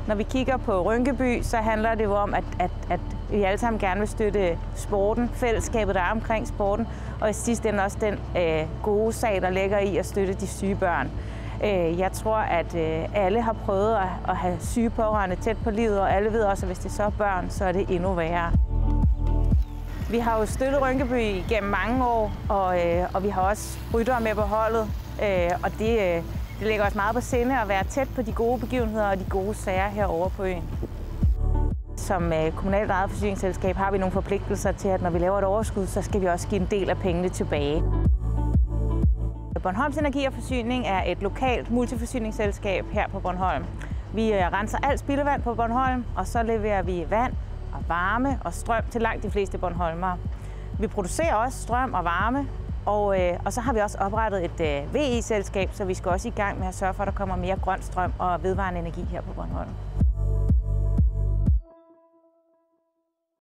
Når vi kigger på Rynkeby, så handler det jo om, at vi alle sammen gerne vil støtte sporten, fællesskabet, der er omkring sporten, og i sidste ende også den gode sag, der ligger i at støtte de syge børn. Jeg tror, at alle har prøvet at have syge pårørende tæt på livet, og alle ved også, at hvis det så er børn, så er det endnu værre. Vi har jo støttet Rynkeby igennem mange år, og vi har også ryttere med på holdet, og det ligger os meget på sinde at være tæt på de gode begivenheder og de gode sager herovre på øen. Som kommunalt ejet forsyningsselskab har vi nogle forpligtelser til, at når vi laver et overskud, så skal vi også give en del af pengene tilbage. Bornholms Energi og Forsyning er et lokalt multiforsyningsselskab her på Bornholm. Vi renser alt spildevand på Bornholm, og så leverer vi vand og varme og strøm til langt de fleste bornholmere. Vi producerer også strøm og varme, og så har vi også oprettet et VE-selskab, så vi skal også i gang med at sørge for, at der kommer mere grøn strøm og vedvarende energi her på Bornholm.